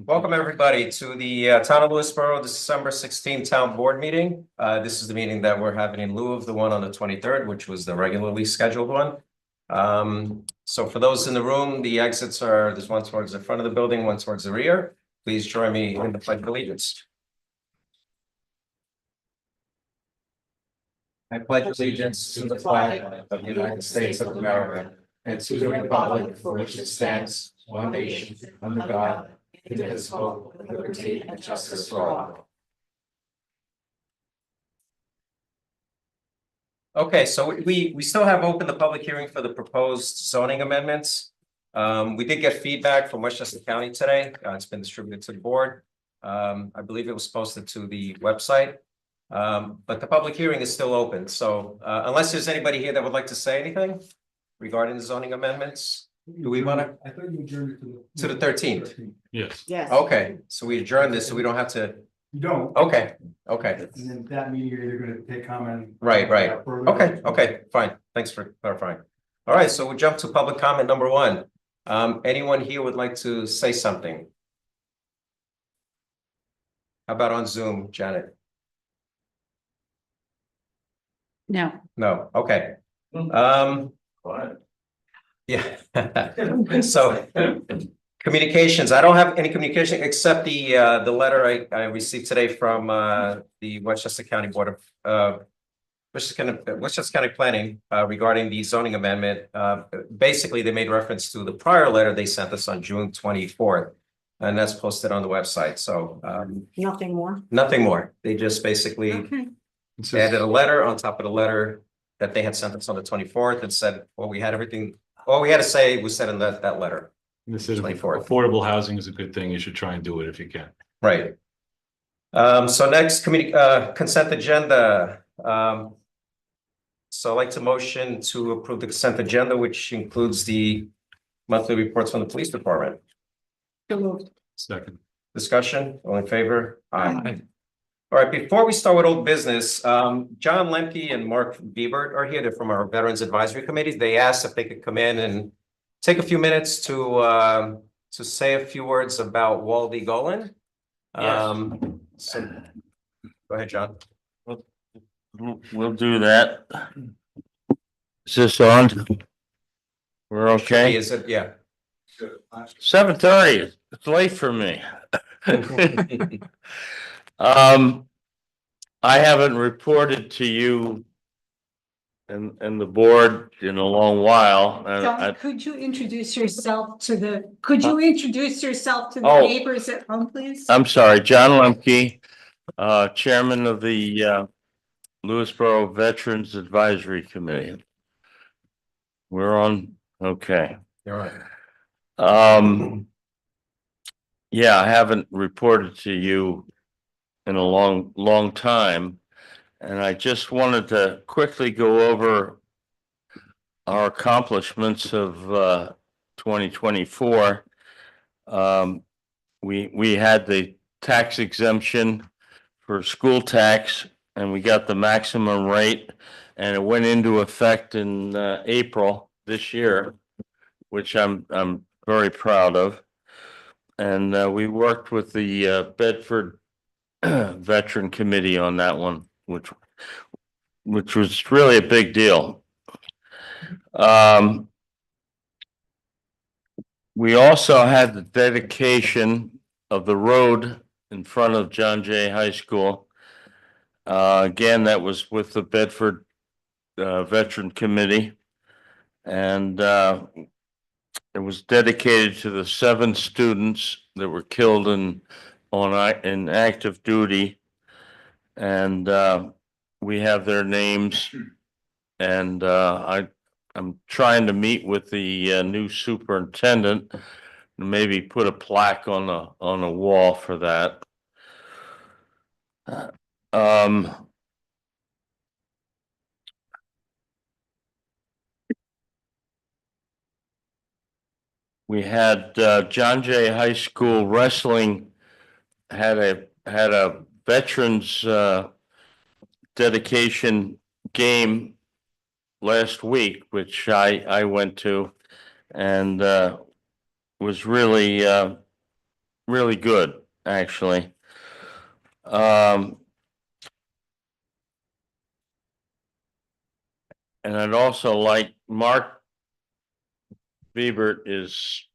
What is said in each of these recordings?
Welcome, everybody, to the Town of Lewisboro December 16th Town Board meeting. This is the meeting that we're having in lieu of the one on the 23rd, which was the regularly scheduled one. So for those in the room, the exits are, there's one towards the front of the building, one towards the rear. Please join me in the Pledge of Allegiance. I pledge allegiance to the flag of the United States of America and to the republic for which it stands, one nation, under God, indivisible, with liberty and justice for all. Okay, so we still have open the public hearing for the proposed zoning amendments. We did get feedback from Westchester County today. It's been distributed to the board. I believe it was posted to the website. But the public hearing is still open. So unless there's anybody here that would like to say anything regarding the zoning amendments, do we want to? I thought you adjourned it to the 13th. Yes. Yes. Okay, so we adjourned this, so we don't have to. You don't. Okay. And then that meeting, you're either gonna take comment. Right. Okay, fine. Thanks for clarifying. All right, so we'll jump to public comment number one. Anyone here would like to say something? How about on Zoom, Janet? No. No, okay. Yeah. So communications, I don't have any communication except the letter I received today from the Westchester County Board of Westchester County Planning regarding the zoning amendment. Basically, they made reference to the prior letter they sent us on June 24th, and that's posted on the website. So Nothing more? nothing more. They just basically Okay. added a letter on top of the letter that they had sent us on the 24th and said, well, we had everything, all we had to say was said in that letter. This is 24th. affordable housing is a good thing. You should try and do it if you can. Right. So next consent agenda. So I'd like to motion to approve the consent agenda, which includes the monthly reports from the police department. So moved. Second. Discussion, all in favor? Aye. All right, before we start with old business, John Lemke and Mark Biebert are here. They're from our Veterans Advisory Committee. They asked if they could come in and take a few minutes to say a few words about Waldy Golan. So go ahead, John. We'll do that. Is this on? We're okay? Is it? Yeah. 7:30. It's late for me. I haven't reported to you and the board in a long while. John, could you introduce yourself to the Oh. neighbors at home, please? I'm sorry, John Lemke, chairman of the Lewisboro Veterans Advisory Committee. We're on, okay. You're right. Yeah, I haven't reported to you in a long time. And I just wanted to quickly go over our accomplishments of 2024. We had the tax exemption for school tax, and we got the maximum rate, and it went into effect in April this year, which I'm very proud of. And we worked with the Bedford Veteran Committee on that one, which was really a big deal. We also had the dedication of the road in front of John Jay High School. Again, that was with the Bedford Veteran Committee, and it was dedicated to the 7 students that were killed in active duty, and we have their names. And I'm trying to meet with the new superintendent and maybe put a plaque on a wall for that. We had John Jay High School wrestling had a veterans dedication game last week, which I went to, and was really really good, actually. Um, and I'd also like Mark Biebert is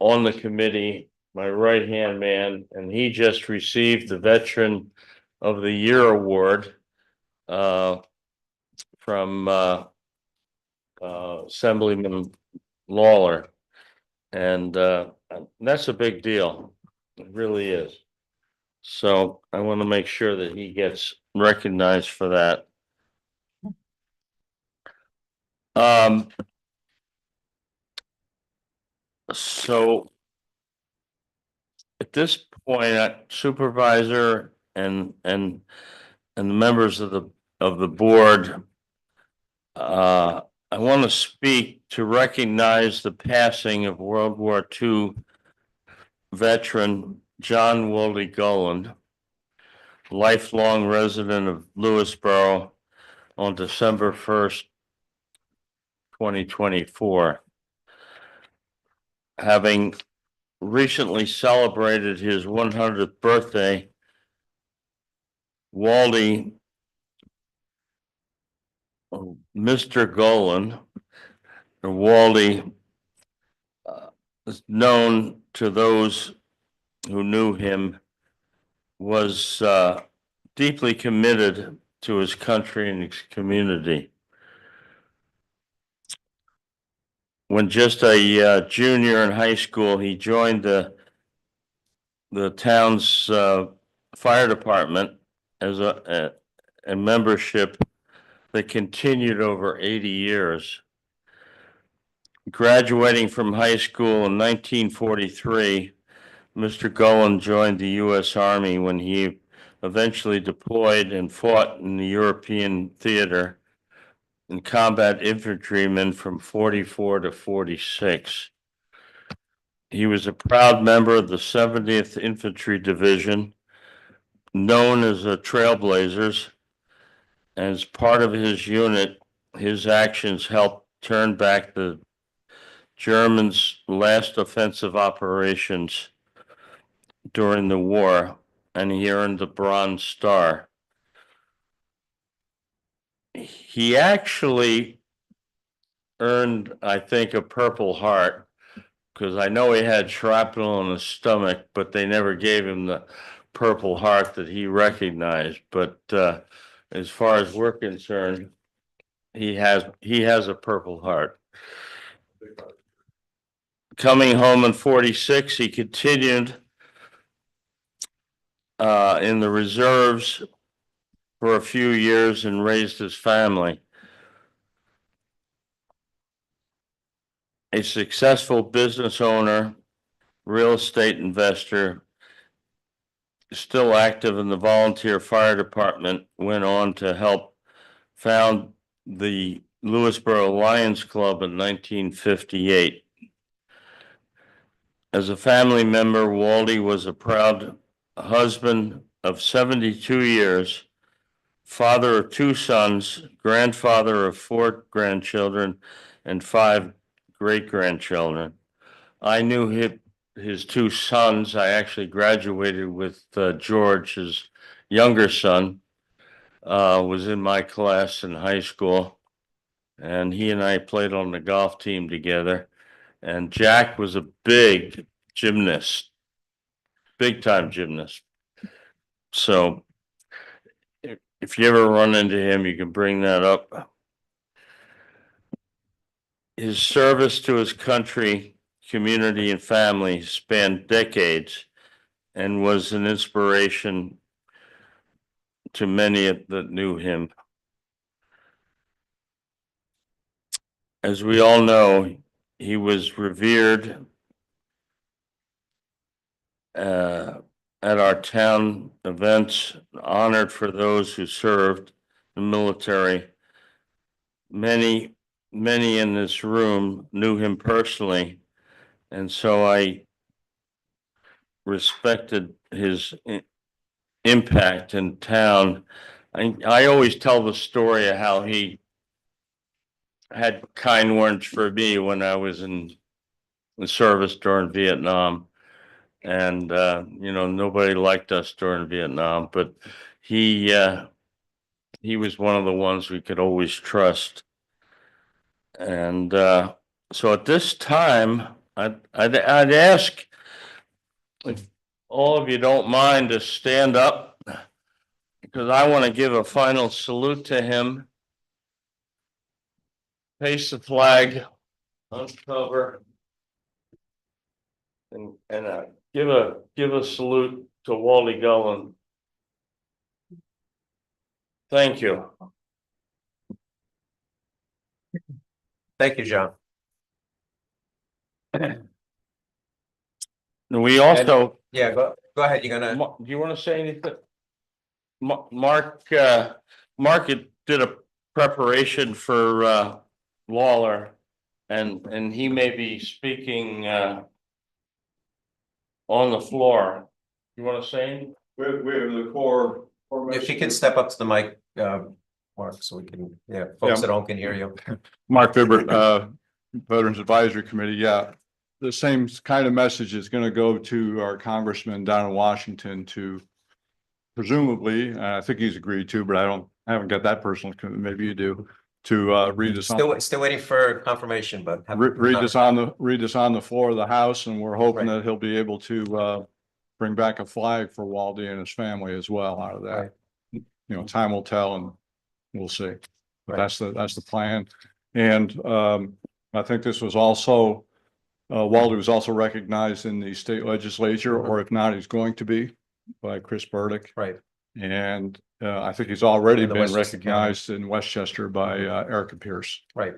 on the committee, my right-hand man, and he just received the Veteran of the Year award from Assemblyman Lawler. And that's a big deal. It really is. So I want to make sure that he gets recognized for that. So at this point, supervisor and the members of the board, I want to speak to recognize the passing of World War II veteran John Wally Goland, lifelong resident of Lewisboro, on December 1st, 2024. Having recently celebrated his 100th birthday, Wally, Mr. Golan, or Wally, is known to those who knew him, was deeply committed to his country and his community. When just a junior in high school, he joined the town's fire department as a membership that continued over 80 years. Graduating from high school in 1943, Mr. Golan joined the U.S. Army when he eventually deployed and fought in the European theater and combat infantryman from 44 to 46. He was a proud member of the 70th Infantry Division, known as the Trailblazers. As part of his unit, his actions helped turn back the Germans' last offensive operations during the war, and he earned the Bronze Star. He actually earned, I think, a Purple Heart, because I know he had shrapnel in his stomach, but they never gave him the Purple Heart that he recognized. But as far as we're concerned, he has a Purple Heart. Coming home in 46, he continued in the reserves for a few years and raised his family. A successful business owner, real estate investor, still active in the volunteer fire department, went on to help found the Lewisboro Lions Club in 1958. As a family member, Waldy was a proud husband of 72 years, father of 2 sons, grandfather of 4 grandchildren, and 5 great-grandchildren. I knew his 2 sons. I actually graduated with George, his younger son, was in my class in high school, and he and I played on the golf team together. And Jack was a big gymnast, big time gymnast. So if you ever run into him, you can bring that up. His service to his country, community, and family spanned decades and was an inspiration to many that knew him. As we all know, he was revered at our town events, honored for those who served the military. Many in this room knew him personally, and so I respected his impact in town. I always tell the story of how he had kind words for me when I was in the service during Vietnam. And, nobody liked us during Vietnam, but he was one of the ones we could always trust. And, so at this time, I'd ask if all of you don't mind to stand up, because I want to give a final salute to him. Face the flag, uncover, and give a salute to Wally Gullen. Thank you. Thank you, John. And we also, Yeah, go ahead. You're gonna, do you want to say anything? Mark did a preparation for Waller, and he may be speaking on the floor. You want to say anything? We have the core. if you can step up to the mic, Mark, so we can, folks at home can hear you. Mark Bibbert, Veterans Advisory Committee, the same kind of message is gonna go to our congressman down in Washington to presumably, I think he's agreed to, but I haven't got that personal, maybe you do, to read this on. Still waiting for confirmation, but. Read this on the floor of the House, and we're hoping that he'll be able to bring back a flag for Waldy and his family as well out of that. Time will tell, and we'll see. But that's the plan. And I think this was also Waldy was also recognized in the state legislature, or if not, he's going to be, by Chris Burdick. Right. And I think he's already In the been Westchester recognized in Westchester by Erica Pierce. Right.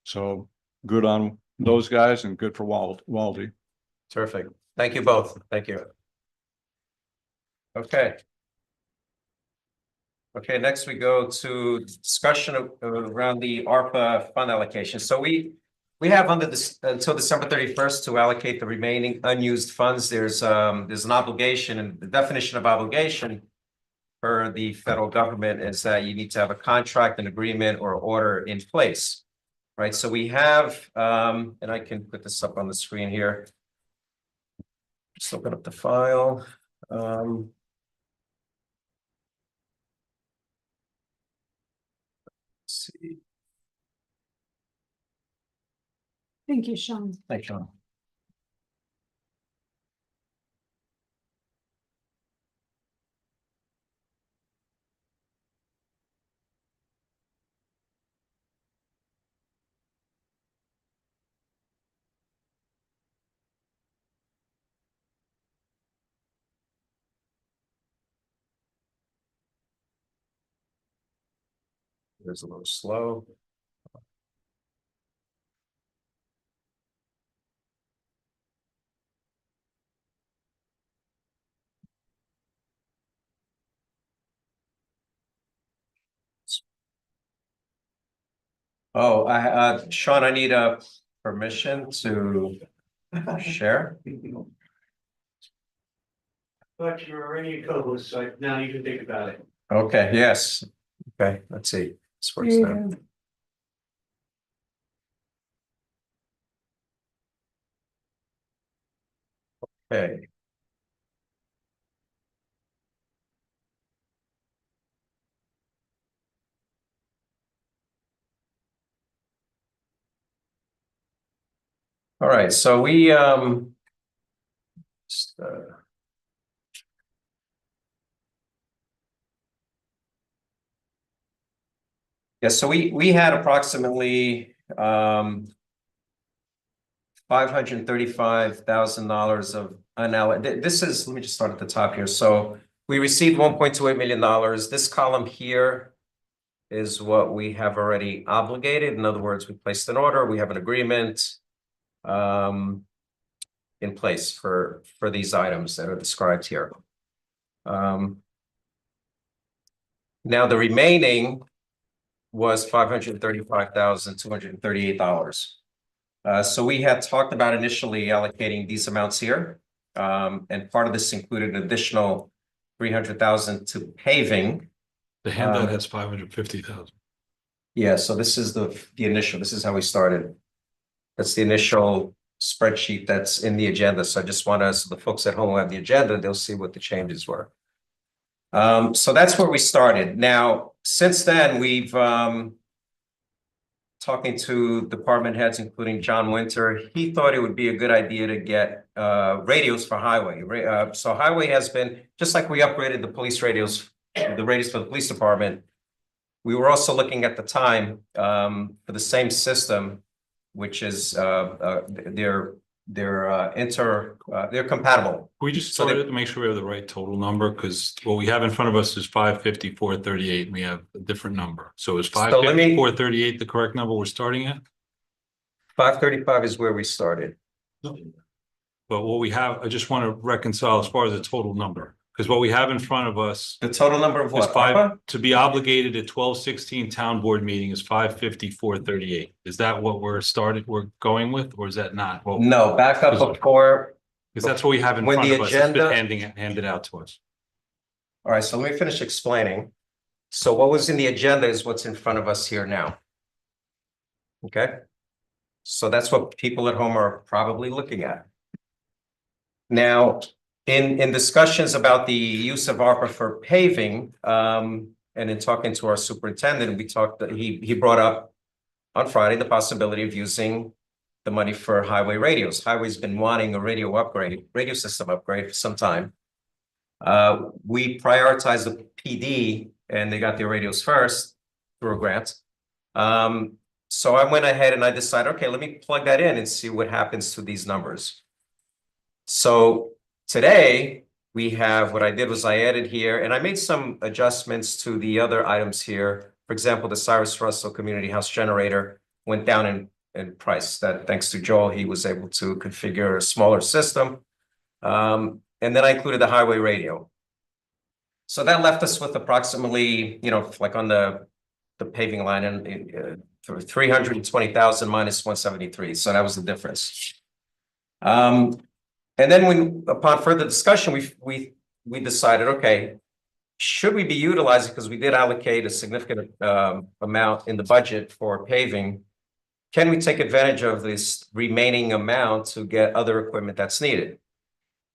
So good on those guys and good for Waldy. Terrific. Thank you both. Thank you. Okay. Okay, next we go to discussion around the ARPA fund allocation. So we have under this until December 31st to allocate the remaining unused funds. There's an obligation, and the definition of obligation for the federal government is that you need to have a contract, an agreement, or order in place. Right. So we have, and I can put this up on the screen here. Just open up the file. Let's see. Thank you, Sean. Thanks, Sean. It's a little slow. Oh, Sean, I need a permission to share. But you're already a co-host, so now you can think about it. Okay, yes. Okay, let's see. This works now. Okay. All right, so we just, yeah, so we had approximately $535,000 of unallocated. This is, let me just start at the top here. So we received $1.28 million. This column here is what we have already obligated. In other words, we placed an order, we have an agreement in place for these items that are described here. Now the remaining was $535,238. So we had talked about initially allocating these amounts here. And part of this included an additional $300,000 to paving. The handout has 550,000. Yeah, so this is the initial, this is how we started. That's the initial spreadsheet that's in the agenda. So I just want us, the folks at home who have the agenda, they'll see what the changes were. So that's where we started. Now, since then, we've talking to department heads, including John Winter, he thought it would be a good idea to get radios for highway. So highway has been, just like we upgraded the police radios, the radios for the police department. We were also looking at the time for the same system, which is they're compatible. We just So started to make sure we have the right total number, because what we have in front of us is 554.38, and we have a different number. So is So let me- 554.38 the correct number we're starting at? 535 is where we started. But what we have, I just want to reconcile as far as the total number, because what we have in front of us The total number of is what? ARPA? to be obligated at 12/16 town board meeting is 554.38. Is that what we're going with, or is that not? Well, No, back up before. because that's what we have in When front the of us. It's been agenda- handed out to us. All right, so let me finish explaining. So what was in the agenda is what's in front of us here now. Okay? So that's what people at home are probably looking at. Now, in discussions about the use of ARPA for paving, and in talking to our superintendent, we talked that he brought up on Friday the possibility of using the money for highway radios. Highway's been wanting a radio system upgrade for some time. We prioritized the PD and they got their radios first through a grant. So I went ahead and I decided, okay, let me plug that in and see what happens to these numbers. So today we have, what I did was I added here, and I made some adjustments to the other items here. For example, the Cyrus Russell Community House generator went down in price. That thanks to Joel, he was able to configure a smaller system. And then I included the highway radio. So that left us with approximately, like on the paving line and 320,000 minus 173. So that was the difference. And then upon further discussion, we decided, okay, should we be utilizing, because we did allocate a significant amount in the budget for paving, can we take advantage of this remaining amount to get other equipment that's needed?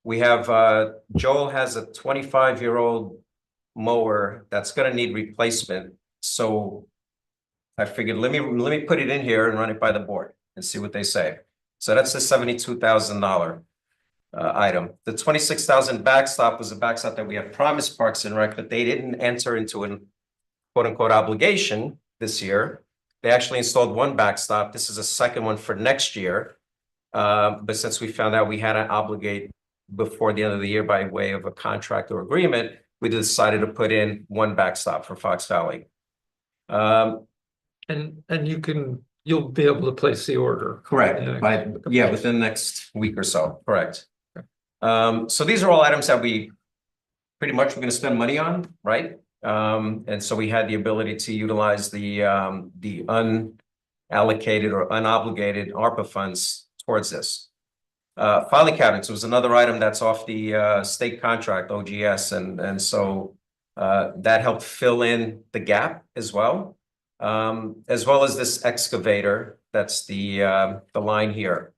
We have, Joel has a 25-year-old mower that's gonna need replacement. So I figured, let me put it in here and run it by the board and see what they say. So that's the $72,000 item. The 26,000 backstop was a backstop that we have promised Parks and Rec, but they didn't enter into an quote unquote obligation this year. They actually installed one backstop. This is a second one for next year. But since we found out we had to obligate before the end of the year by way of a contract or agreement, we decided to put in one backstop for Fox Valley. And you'll be able to place the order. Correct. Within the next week or so. Correct. So these are all items that we pretty much we're going to spend money on, right? And so we had the ability to utilize the unallocated or unobligated ARPA funds towards this. Filing cabinets was another item that's off the state contract, OGS, and so that helped fill in the gap as well as this excavator. That's the line here.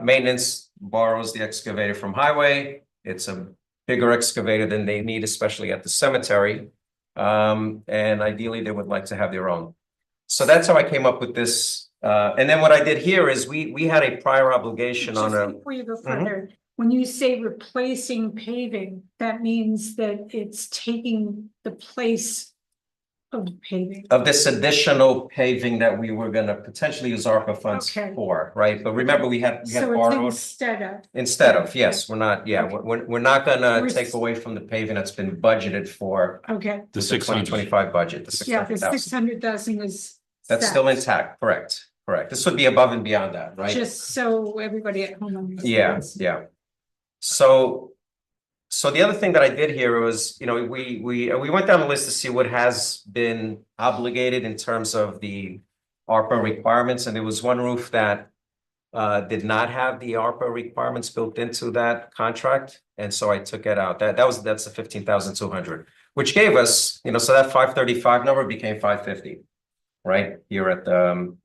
Maintenance borrows the excavator from highway. It's a bigger excavator than they need, especially at the cemetery. And ideally they would like to have their own. So that's how I came up with this. And then what I did here is we had a prior obligation on a. Before you go further, when you say replacing paving, that means that it's taking the place of paving. Of this additional paving that we were gonna potentially use ARPA funds for, right? But remember, we had So borrowed. it's Instead of, yes, we're not, Okay. we're not gonna We're take away from the paving that's been budgeted for okay, The the 600. 2025 budget, the yeah, the 600,000. 600,000 is. That's set. still intact, correct. This would be above and beyond that, right? Just so everybody at home Yeah, understands. yeah. So the other thing that I did here was, we went down the list to see what has been obligated in terms of the ARPA requirements, and there was one roof that did not have the ARPA requirements built into that contract, and so I took it out. That's the 15,200, which gave us, so that 535 number became 550, right here at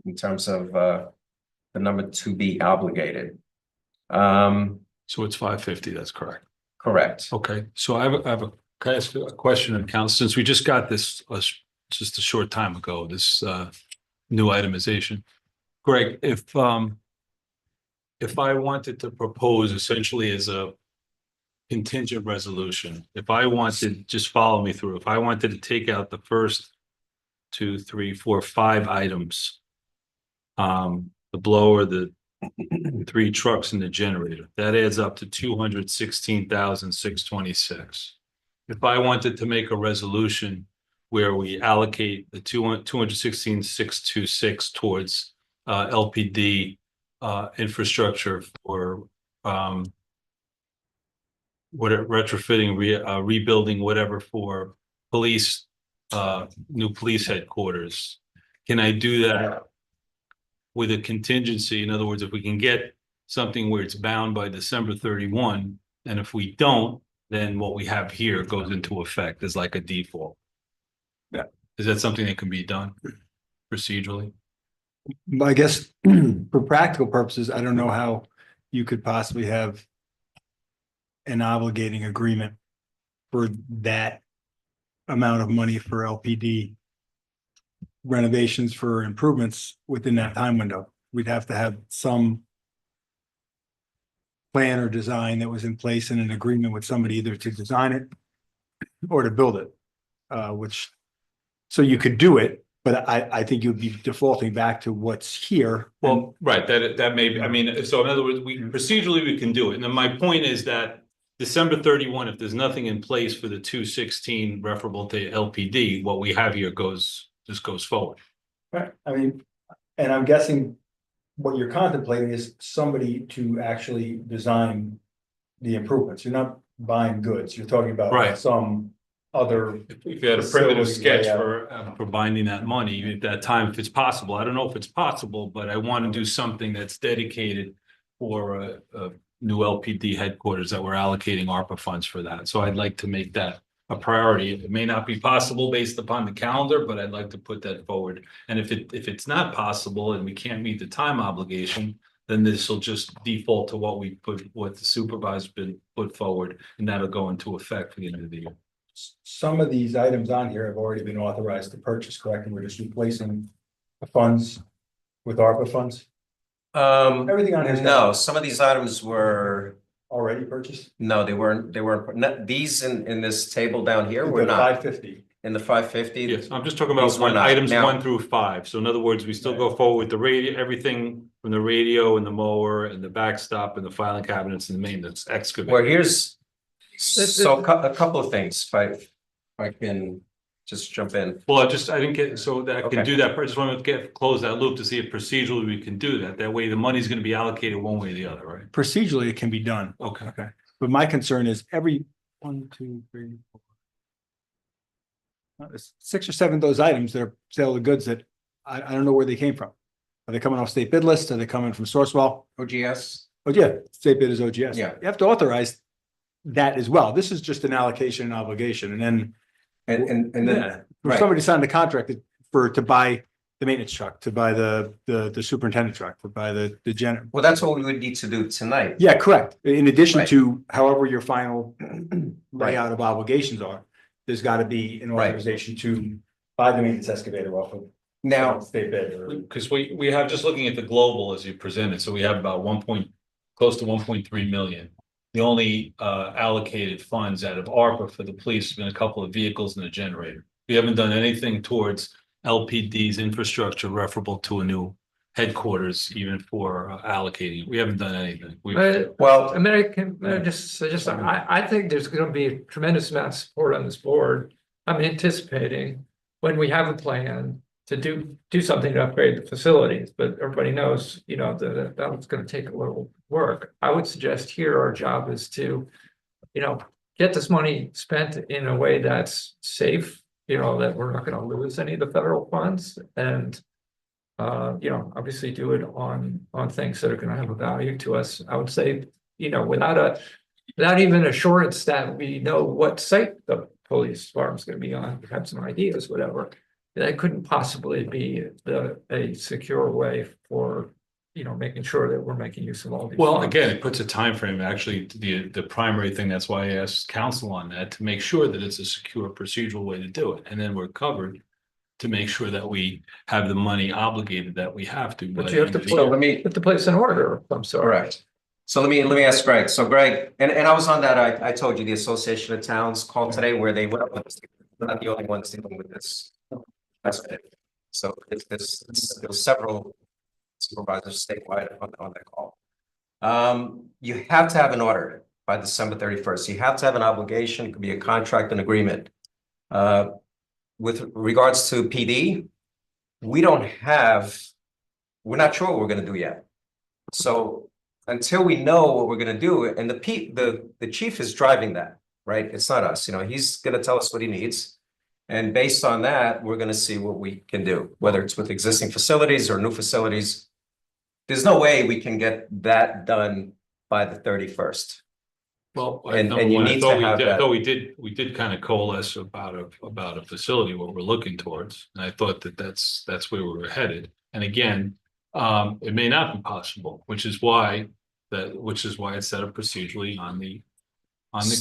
in terms of the number to be obligated. So it's 550, that's correct. Correct. Okay, so can I ask a question on council, since we just got this, just a short time ago, this, new itemization. Greg, if I wanted to propose essentially as a contingent resolution, if I wanted, just follow me through, if I wanted to take out the first 2, 3, 4, 5 items, the blower, the 3 trucks and the generator, that adds up to 216,626. If I wanted to make a resolution where we allocate the 216,626 towards LPD infrastructure for whatever retrofitting, rebuilding, whatever for police, new police headquarters, can I do that with a contingency? In other words, if we can get something where it's bound by December 31, and if we don't, then what we have here goes into effect as like a default. Yeah. Is that something that can be done procedurally? I guess for practical purposes, I don't know how you could possibly have an obligating agreement for that amount of money for LPD renovations for improvements within that time window. We'd have to have some plan or design that was in place in an agreement with somebody either to design it or to build it. So you could do it, but I think you'd be defaulting back to what's here. Well, right, that may be, I mean, so in other words, procedurally we can do it. And then my point is that December 31, if there's nothing in place for the 216 referable to LPD, what we have here just goes forward. Right, I mean, and I'm guessing what you're contemplating is somebody to actually design the improvements. You're not buying goods, you're talking about Right. some other. If you had a primitive Facility sketch layout. for binding that money at that time, if it's possible, I don't know if it's possible, but I want to do something that's dedicated for a new LPD headquarters that we're allocating ARPA funds for that. So I'd like to make that a priority. It may not be possible based upon the calendar, but I'd like to put that forward. And if it's not possible and we can't meet the time obligation, then this will just default to what the supervisor's been put forward, and that'll go into effect for the end of the year. Some of these items on here have already been authorized to purchase, correct? And we're just replacing the funds with ARPA funds Everything on here is No, some of these items were, already purchased. no, they weren't, these in this table down here were not $550. in the 550. Yes, I'm just talking about These were not. items Now- 1 through 5. So in other words, we still go forward with the radio, everything from the radio and the mower and the backstop and the filing cabinets and the maintenance excavator. Well, here's, so a couple of things, if I can just jump in. Well, I didn't get, so that I can Okay. do that. I just want to close that loop to see if procedurally we can do that. That way the money's going to be allocated one way or the other, right? Procedurally, it can be done. Okay. Okay, but my concern is every 1, 2, 3, 4. There's 6 or 7 of those items that are sale of goods that I don't know where they came from. Are they coming off state bid list? Are they coming from Sourcewell? OGS? Oh, yeah, state bid is OGS. Yeah. You have to authorize that as well. This is just an allocation and obligation, and then And then, yeah, for right. somebody signed a contract to buy the maintenance truck, to buy the superintendent truck, to buy the generator. well, that's what we would need to do tonight. Yeah, correct. In addition Right. to however your final layout of obligations are, there's got to be an Right. authorization to buy the maintenance excavator off of Now, state bid. Or Because we have, just looking at the global as you presented, so we have about close to 1.3 million. The only allocated funds out of ARPA for the police has been a couple of vehicles and a generator. We haven't done anything towards LPD's infrastructure referable to a new headquarters, even for allocating. We haven't done anything. well, May I just suggest, I think there's gonna be a tremendous amount of support on this board. I'm anticipating when we have a plan to do something to upgrade the facilities, but everybody knows, that's gonna take a little work. I would suggest here our job is to, get this money spent in a way that's safe, that we're not gonna lose any of the federal funds and obviously do it on things that are gonna have a value to us. I would say, without even assurance that we know what site the police farm is gonna be on, we have some ideas, whatever. That couldn't possibly be a secure way for making sure that we're making use of all these. Well, funds. again, it puts a time frame. Actually, the primary thing, that's why I asked counsel on that, to make sure that it's a secure procedural way to do it. And then we're covered to make sure that we have the money obligated that we have to. But you have to So let me, put the place in order, I'm sorry. correct. So let me ask Greg. So Greg, and I was on that, I told you the Association of Towns called today where they went up with this. They're not the only ones dealing with this. That's it. So there was several supervisors statewide on that call. You have to have an order by December 31st. You have to have an obligation. It could be a contract, an agreement. With regards to PD, we're not sure what we're gonna do yet. So until we know what we're gonna do, and the chief is driving that, right? It's not us, he's gonna tell us what he needs. And based on that, we're gonna see what we can do, whether it's with existing facilities or new facilities. There's no way we can get that done by the 31st. Well, And you need to have that. we did kind of coalesce about a facility, what we're looking towards. And I thought that's where we were headed. And again, it may not be possible, which is why it's set up procedurally on the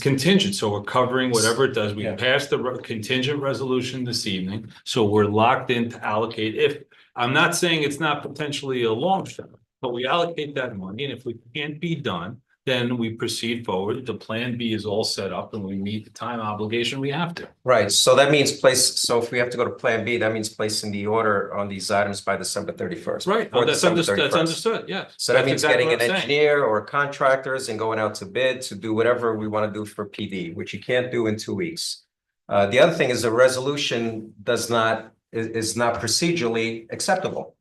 contingent. So we're covering whatever it does. We Yeah. passed the contingent resolution this evening. So we're locked in to allocate. I'm not saying it's not potentially a long shot, but we allocate that money. And if we can't be done, then we proceed forward. The plan B is all set up and we meet the time obligation we have to. Right, so that means so if we have to go to Plan B, that means placing the order on these items by December 31st. Right, before that's December understood, 31st. yes. So that That's means exactly getting an what I'm saying. engineer or contractors and going out to bid to do whatever we want to do for PD, which you can't do in 2 weeks. The other thing is the resolution is not procedurally acceptable.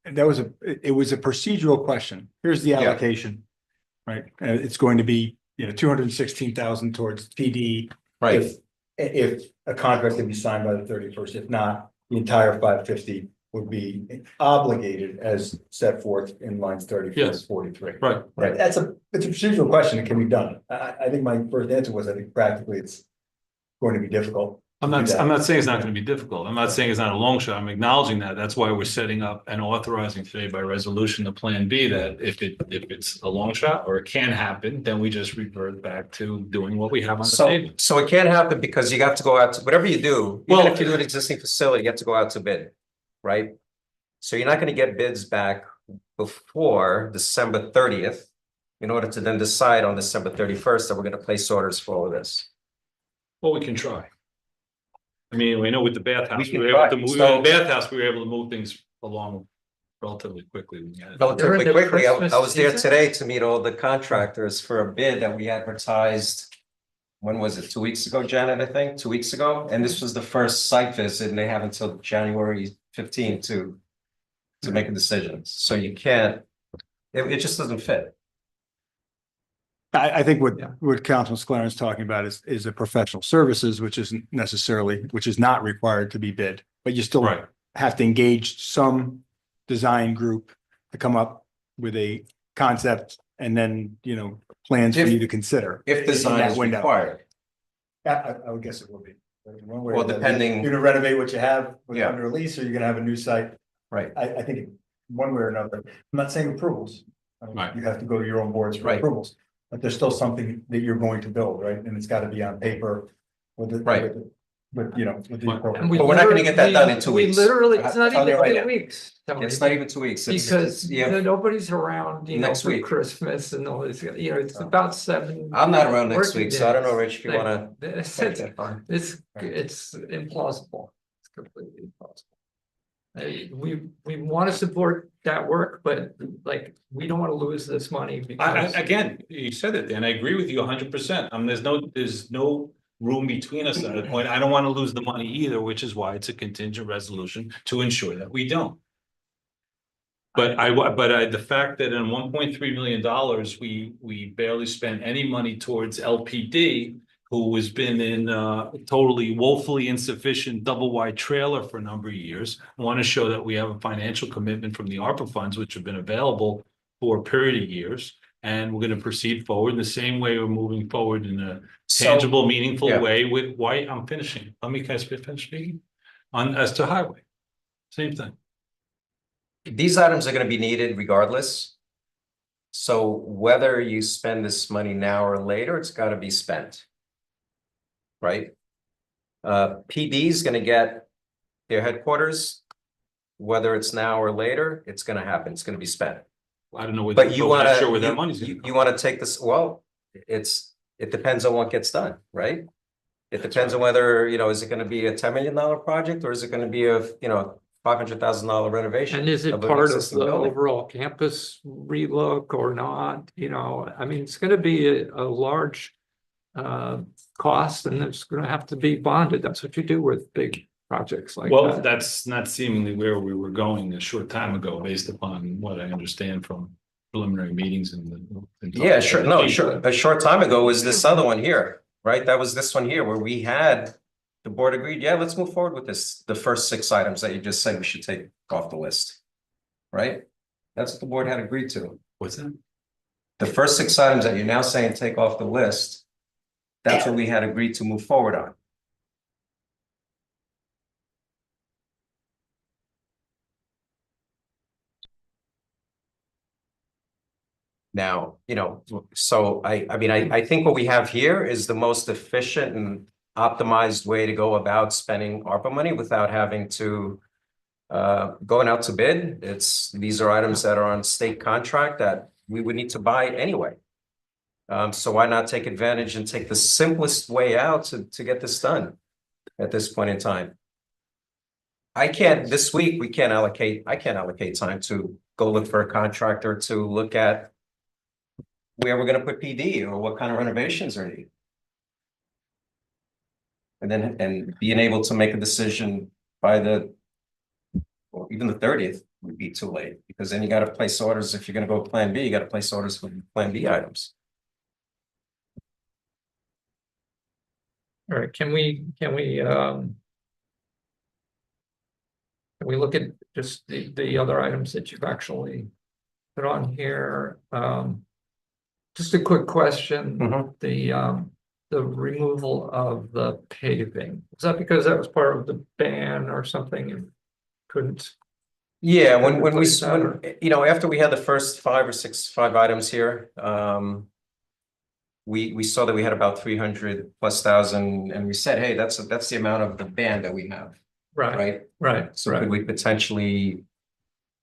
And it was a procedural question. Here's the allocation. Right, it's going to be, 216,000 towards PD. Right, If a contract can be signed by the 31st, if not, the entire 550 would be obligated as set forth in lines 34 Yes. to 43. Right, right. It's a procedural question. It can be done. I think my first answer was, I think practically it's going to be difficult. I'm not saying it's not going to be difficult. I'm not saying it's not a long shot. I'm acknowledging that. That's why we're setting up and authorizing today by resolution the Plan B, that if it's a long shot or it can happen, then we just revert back to doing what we have on the table. So it can't happen because you have to go out to, whatever you do, even if you do an existing facility, you have to go out to bid, right? So you're not gonna get bids back before December 30th in order to then decide on December 31st that we're gonna place orders for all of this. Well, we can try. I mean, we know with the bathhouse, We can we were able try. to move, So- the bathhouse, we were able to move things along relatively quickly. Relatively the quickly, I Christmas was there season? today to meet all the contractors for a bid that we advertised. When was it? 2 weeks ago, Janet, I think, 2 weeks ago, and this was the first site visit, and they have until January 15th to make a decision, so you can't, it just doesn't fit. I think Yeah. what Councilman Sclaren is talking about is a professional services, which is not required to be bid, but you still Right. have to engage some design group to come up with a concept and then, plans for If- you to consider. If in design that is window. required. I would guess it will be. One way or Well, the other. depending- You're gonna renovate what you have Yeah. under lease, or you're gonna have a new site. Right. I think one way or another, I'm not saying approvals. Right. You have to go to your own boards for Right. approvals, but there's still something that you're going to build, right? And it's gotta be on paper with the. Right. With the Right. appropriate. But we're not gonna get that done in 2 weeks. We literally, it's not I'll tell you even right 2 now. weeks. Tony. It's not even 2 weeks. Because Yeah, nobody's around, Next for week. Christmas and all this, it's about 7. I'm not around next working week, so I don't know, days. Rich, if you wanna. It's, take it's, that on. it's implausible. It's completely impossible. We want to support that work, but we don't want to lose this money because. Again, you said it, and I agree with you 100%. There's no room between us at that point. I don't want to lose the money either, which is why it's a contingent resolution to ensure that we don't. But the fact that in $1.3 million, we barely spent any money towards LPD, who has been in totally woefully insufficient double wide trailer for a number of years. I want to show that we have a financial commitment from the ARPA funds, which have been available for a period of years. And we're going to proceed forward in the same way we're moving forward in a tangible, meaningful yeah. way with white. I'm finishing. Can I finish speaking? As to highway, same thing. these items are gonna be needed regardless. So whether you spend this money now or later, it's gotta be spent. Right? PD is gonna get their headquarters, whether it's now or later, it's gonna happen, it's gonna be spent. I don't know where. But you I'm not wanna, sure where that money's gonna you come. wanna take this, well, it depends on what gets done, right? It depends on whether, is it gonna be a $10 million project or is it gonna be a, $500,000 renovation? And is it of an part of existing the building? overall campus relook or not? I mean, it's gonna be a large cost and it's gonna have to be bonded. That's what you do with big projects like Well, that. that's not seemingly where we were going a short time ago, based upon what I understand from preliminary meetings and the. Yeah, sure, no, sure, a short time ago was this other one here, right? That was this one here where we had, the board agreed, yeah, let's move forward with this, the first 6 items that you just said we should take off the list. Right? That's what the board had agreed to. What's that? The first 6 items that you're now saying take off the list, that's what we had agreed to move forward on. Now, so I mean, I think what we have here is the most efficient and optimized way to go about spending ARPA money without having to going out to bid. These are items that are on state contract that we would need to buy anyway. So why not take advantage and take the simplest way out to get this done at this point in time? This week, I can't allocate time to go look for a contractor to look at where we're gonna put PD or what kind of renovations are needed. And being able to make a decision by or even the 30th would be too late, because then you gotta place orders. If you're gonna go Plan B, you gotta place orders for Plan B items. All right, can we look at just the other items that you've actually put on here? Just a quick question, the removal of the paving, is that because that was part of the ban or something and couldn't? Yeah, when we, replace that, or- after we had the first 5 items here, we saw that we had about 300,000+, and we said, hey, that's the amount of the ban that we have, right? So could we potentially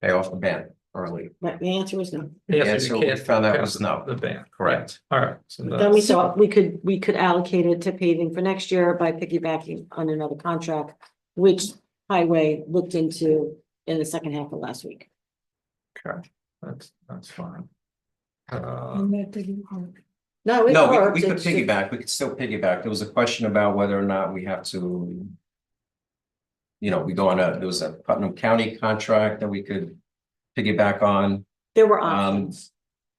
pay off the ban early? But the answer was no. The Yeah, answer so you we can't found that pass was no. The ban. Correct. All right. So Then we that's, thought we could allocate it to paving for next year by piggybacking on another contract, which highway looked into in the second half of last week. okay, that's fine. And that didn't work. No, it No, we worked. could It's just- piggyback, we could still piggyback. There was a question about whether or not we have to. There was a Putnam County contract that we could piggyback on. There were options.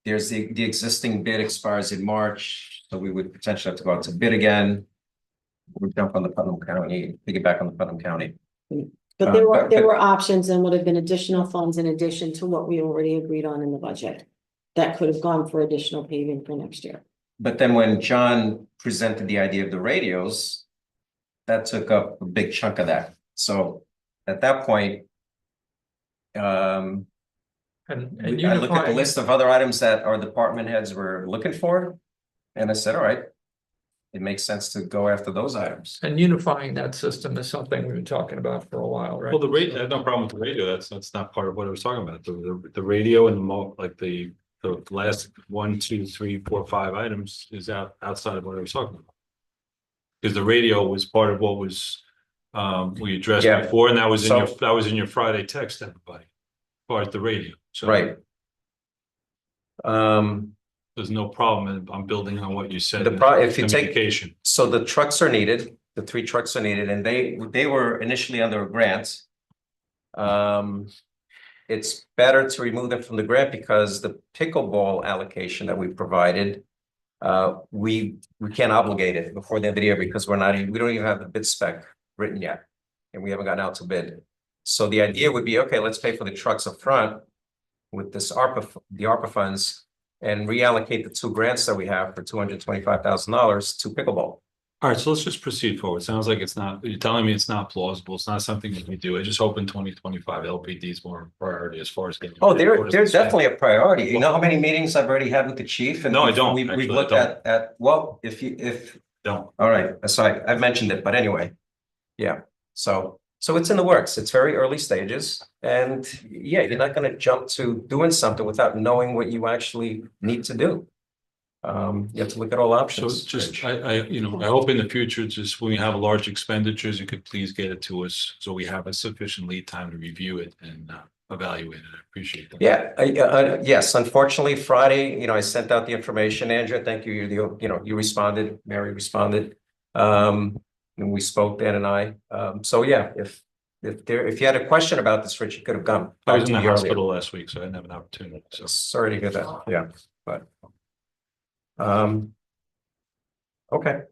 There's the existing bid expires in March, so we would potentially have to go out to bid again. We jump on the Putnam County, piggyback on the Putnam County. But there were options and would have been additional funds in addition to what we already agreed on in the budget. That could have gone for additional paving for next year. But then when John presented the idea of the radios, that took up a big chunk of that. So at that point, And I looked at the unifying, list of other items that our department heads were looking for. And I said, all right, it makes sense to go after those items. and unifying that system is something we've been talking about for a while, right? Well, the radio, I have no problem with the radio. That's not part of what I was talking about. The radio and the last 1, 2, 3, 4, 5 items is outside of what I was talking about. Because the radio was part of what was we addressed Yeah. before, and that was So- in your Friday text, everybody. As far as the radio. So Right. there's no problem. And I'm building on what you said. If you take, Communication. so the trucks are needed, the 3 trucks are needed, and they were initially under a grant. It's better to remove them from the grant because the pickleball allocation that we provided, we can't obligate it before the end of the year because we don't even have the bid spec written yet, and we haven't gotten out to bid. So the idea would be, okay, let's pay for the trucks up front with the ARPA funds, and reallocate the 2 grants that we have for $225,000 to pickleball. All All right, so let's just proceed forward. Sounds like it's not, you're telling me it's not plausible. It's not something that we do. I just hope in 2025 LPD is more a priority as far as getting. Oh, they're definitely a priority. You know how many meetings I've already had with the chief? And No, I don't. We've Actually, I looked don't. well, if, Don't. all right, so I've mentioned it, but anyway. Yeah, so it's in the works. It's very early stages. And yeah, you're not gonna jump to doing something without knowing what you actually need to do. You have to look at all So options. just, I hope in the future, just when we have large expenditures, you could please get it to us. So we have a sufficient lead time to review it and evaluate it. I appreciate that. Yeah, yes, unfortunately, Friday, I sent out the information, Andrew. Thank you. You responded, Mary responded. And we spoke, Dan and I. So yeah, if you had a question about this, Rich, you could have gone. I was in the to me earlier. hospital last week, so I didn't have an opportunity. So Sorry to hear that. Yeah, but. Okay.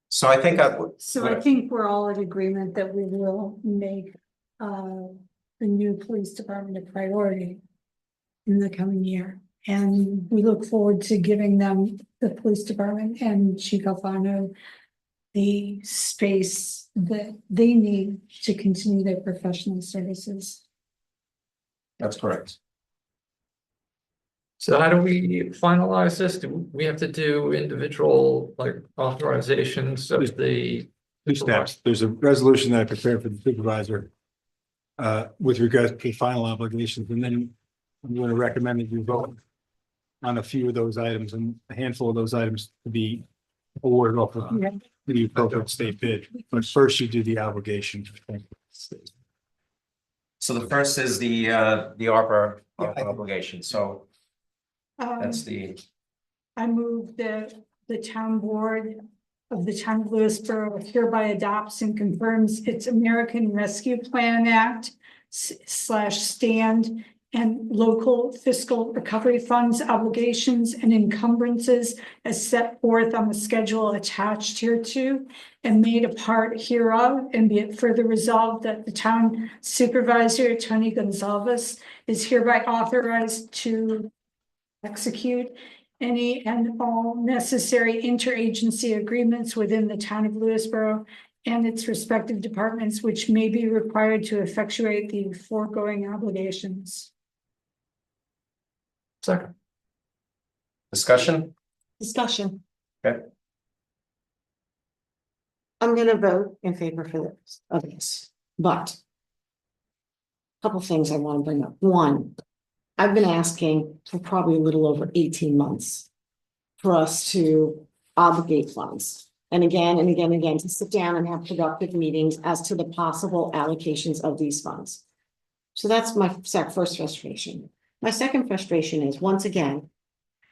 So I think So I think we're all in agreement that we will make the new police department a priority in the coming year. And we look forward to giving them, the police department and Chief Alfano, the space that they need to continue their professional services. that's correct. So how do we finalize this? Do we have to do individual like authorizations of the? Two steps. There's a resolution that I prepared for the supervisor with regards to final obligations, and then I'm going to recommend that you vote on a few of those items and a handful of those items to be awarded off of the appropriate state bid. But first you do the obligation. So the first is the ARPA obligation. So that's the. I move that the town board of the town of Lewisboro hereby adopts and confirms its American Rescue Plan Act / stand and local fiscal recovery funds obligations and encumbrances as set forth on the schedule attached hereto and made a part hereof, and be it further resolved that the town supervisor, Tony Gonzalez, is hereby authorized to execute any and all necessary interagency agreements within the town of Lewisboro and its respective departments, which may be required to effectuate the foregoing obligations. Second. Discussion? Discussion. Okay. I'm gonna vote in favor of this, but a couple things I want to bring up. One, I've been asking for probably a little over 18 months for us to obligate funds. And again, and again, and again, to sit down and have productive meetings as to the possible allocations of these funds. So that's my first frustration. My second frustration is, once again,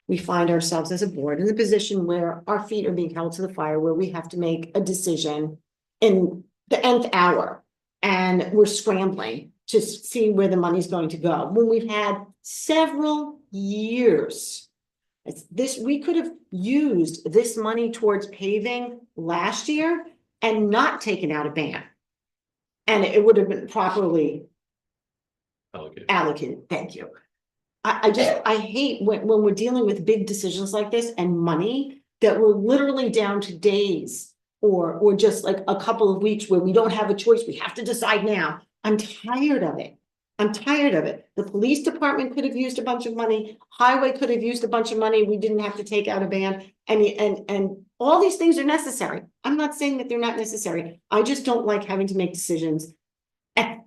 we find ourselves as a board in the position where our feet are being held to the fire, where we have to make a decision in the nth hour. And we're scrambling to see where the money's going to go. When we've had several years, we could have used this money towards paving last year and not taken out a ban. And it would have been properly allocated. Thank you. I hate when we're dealing with big decisions like this and money that we're literally down to days or just like a couple of weeks where we don't have a choice. We have to decide now. I'm tired of it. I'm tired of it. The police department could have used a bunch of money. Highway could have used a bunch of money. We didn't have to take out a ban. And all these things are necessary. I'm not saying that they're not necessary. I just don't like having to make decisions at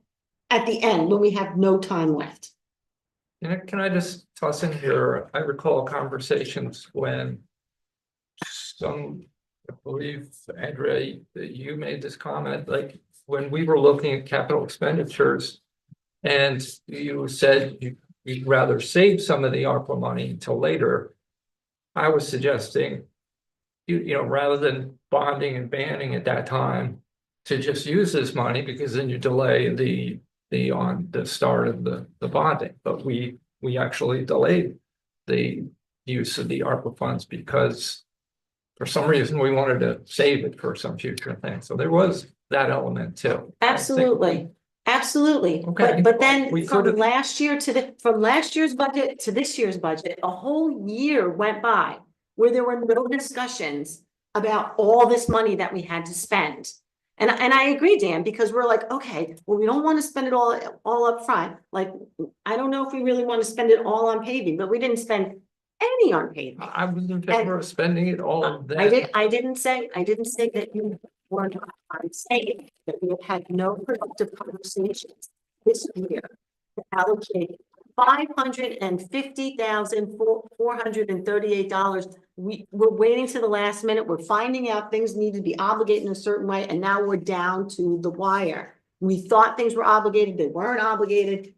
the end when we have no time left. Can I just toss in here? I recall conversations when I believe, Andrea, that you made this comment, like when we were looking at capital expenditures and you said you'd rather save some of the ARPA money until later. I was suggesting, rather than bonding and banning at that time, to just use this money, because then you delay the start of the bonding. But we actually delayed the use of the ARPA funds because for some reason we wanted to save it for some future thing. So there was that element too. Absolutely. Absolutely. Okay. But then We from could've- last year's budget to this year's budget, a whole year went by where there were no discussions about all this money that we had to spend. And I agree, Dan, because we're like, okay, well, we don't want to spend it all up front. Like, I don't know if we really want to spend it all on paving, but we didn't spend any on paving. I was in favor of spending it all on that. I didn't say that you weren't, I'm saying that we have had no productive conversations this year to allocate $550,438. We're waiting to the last minute. We're finding out things need to be obligated in a certain way, and now we're down to the wire. We thought things were obligated, they weren't obligated.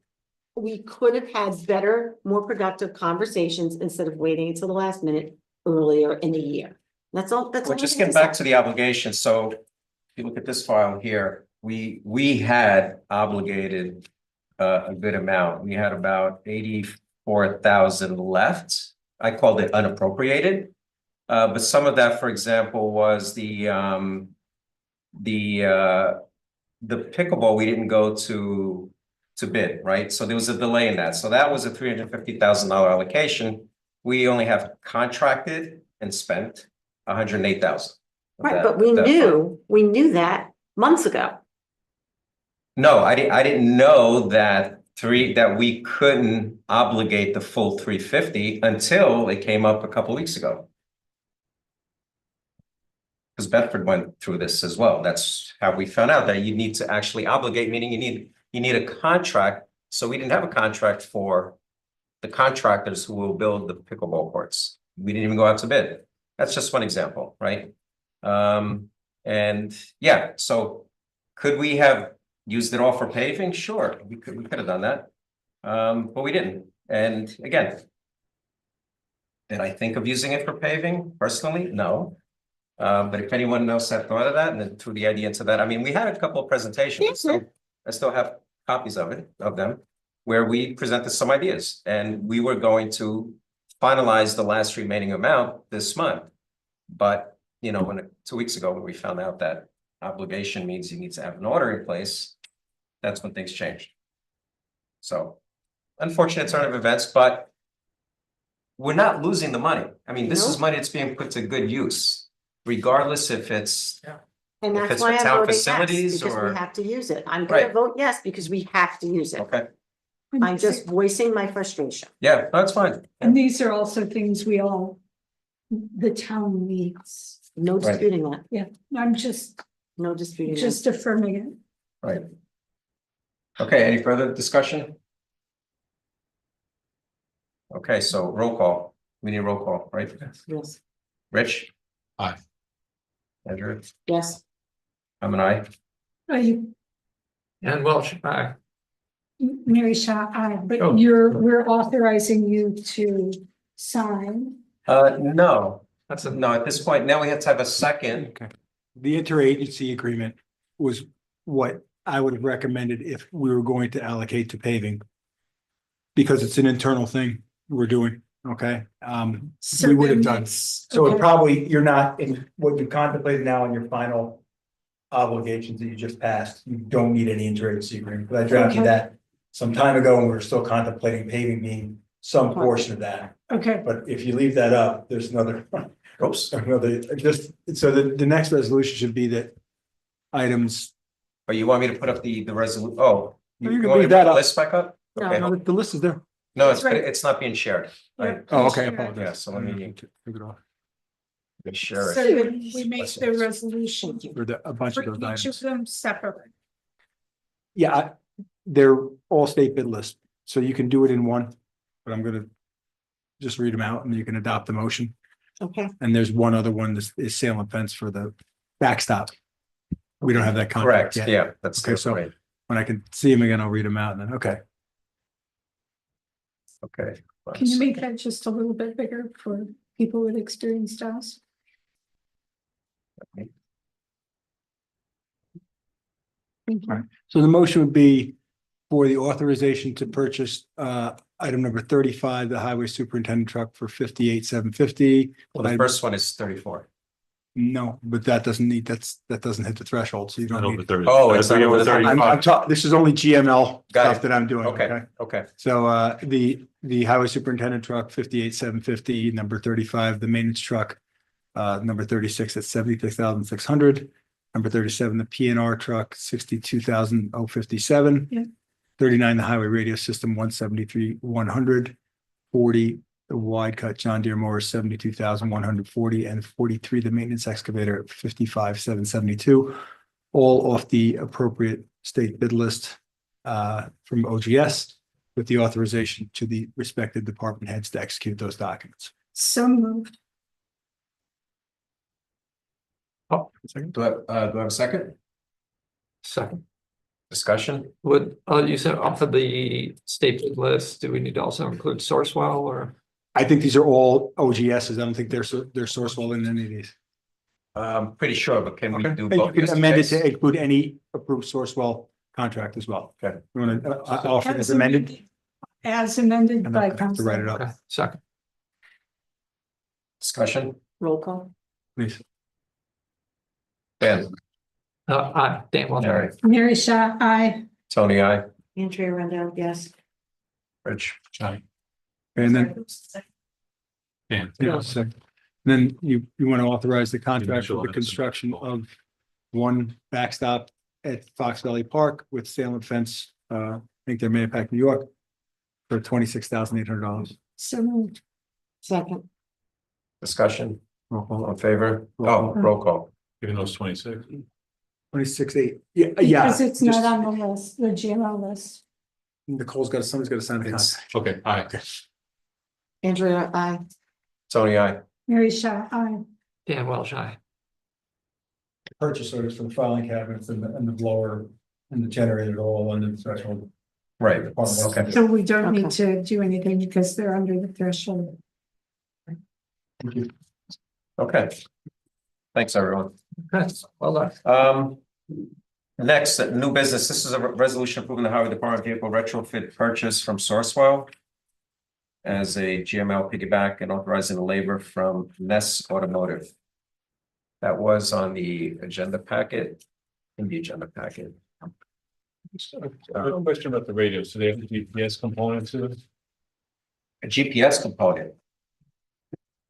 We could have had better, more productive conversations instead of waiting until the last minute earlier in the year. That's all. That's Well, all. just get back to the obligation. So if you look at this file here, we had obligated a good amount. We had about 84,000 left. I called it unappropriated. But some of that, for example, was the pickleball, we didn't go to bid, right? So there was a delay in that. So that was a $350,000 allocation. We only have contracted and spent 108,000. Right, but we knew that months ago. No, I didn't know that we couldn't obligate the full 350 until it came up a couple of weeks ago. Because Bedford went through this as well. That's how we found out that you need to actually obligate, meaning you need a contract. So we didn't have a contract for the contractors who will build the pickleball courts. We didn't even go out to bid. That's just one example, right? And yeah, so could we have used it all for paving? Sure, we could have done that. But we didn't. And again, did I think of using it for paving personally? No. But if anyone else had thought of that and then threw the idea into that, I mean, we had a couple of presentations. So I still have copies of them, where we presented some ideas, and we were going to finalize the last remaining amount this month. But, you know, 2 weeks ago, when we found out that obligation means you need to have an order in place, that's when things changed. So unfortunate turn of events, but we're not losing the money. I mean, this is money that's being put to good use, regardless if it's And if that's it's why for I town voted yes, facilities because or- we have to use it. I'm gonna Right. vote yes because we have to use it. okay. I'm just voicing my frustration. Yeah, that's fine. And these are also things the town needs. No Right. disputing that, I'm just no disputing that. just affirming it. Right. Okay, any further discussion? Okay, so roll call. We need a roll call, right? Yes, Rich? Aye. Andrew? yes, I'm an aye. And Welsh, aye. Mary Shaw, Oh. but we're authorizing you to sign. No, That's a, no, at this point, now we have to have a second. Okay. The interagency agreement was what I would have recommended if we were going to allocate to paving. Because it's an internal thing we're doing, okay? So We would have then done. it's- So it okay. probably, you're not in what you contemplated now in your final obligations that you just passed. You don't need any interagency agreement. But I drafted Okay. that some time ago and we're still contemplating paving being some portion of that. Okay, But if you leave that up, there's another, Oops. so the next resolution should be that items. But you want me to put up the resolution? Oh. You can want me leave to that put the up. List back up? No, Okay. no. The list is there. No, That's right. it's not being shared. Yeah. Oh, okay, I Sure. apologize. Yeah, so let me Took it off. share so it. then we make the resolution For a bunch for of those each of items. them separately. Yeah, they're all state bid lists, so you can do it in one, but I'm gonna just read them out and you can adopt the motion. okay, And there's one other one that is sale and fence for the backstop. We don't have that contract Correct, yet. yeah, that's Okay, so- great. When I can see them again, I'll read them out and then, okay. Okay. Can you make that just a little bit bigger for people with experienced eyes? Thank you. Right. So the motion would be for the authorization to purchase item number 35, the highway superintendent truck for 58,750. Well, the first one is 34. No, but that doesn't hit the threshold, so you Not don't over need. 30. Oh, it's not over over 30. This is only GML Got stuff it. that I'm doing, Okay, okay? okay, So the highway superintendent truck, 58,750, number 35, the maintenance truck, Number 36 at 76,600. Number 37, the PNR truck, 62,057. Yeah. 39, the highway radio system, 173,100. 40, the wide cut John Deere mower, 72,140, and 43, the maintenance excavator, 55,772. All off the appropriate state bid list from OGS with the authorization to the respective department heads to execute those documents. So moved. Do I have a second Second, discussion? would, you said off of the state bid list, do we need to also include Sourcewell or? I think these are all OGSs. I don't think they're Sourcewell in any of these. Pretty sure, but can we Okay. do And you both? can amend it to include any approved Sourcewell contract as well. Okay. You want to offer it as amended? As amended And by then have to write it council. up, Okay, second, Discussion? Roll call. please. Ben, aye, Dan Welch. Mary, Mary Shaw, I. Tony, I, Andrea Rendell, yes. Rich. Aye. And then, Dan. yeah, so then you want to authorize the contract Initial for the items. construction of one backstop at Fox Valley Park with salient fence, I think they're Mayapack, New York, for $26,800. So moved. Second, Discussion, Roll all call. in favor? Roll Oh, call. roll call. Even though it's 26. 26,800. Yeah, Because it's just- not on the list, the GMO list. Nicole's got, somebody's got to sign the contract. Okay, aye. Andrea, I. Tony, I, Mary Shaw, I. Dan Welch, aye. Purchase orders for the filing cabinets and the blower and the generator all under the threshold. right, okay. So we don't need Okay. to do anything because they're under the threshold. Okay. Thanks, everyone. Okay, well done. Next, new business. This is a resolution approving the highway department vehicle retrofit purchase from Sourcewell as a GML piggyback and authorizing the labor from Ness Automotive. That was on the agenda packet, in the agenda packet. I have a question about the radios. Do they have a GPS component to it? A GPS component.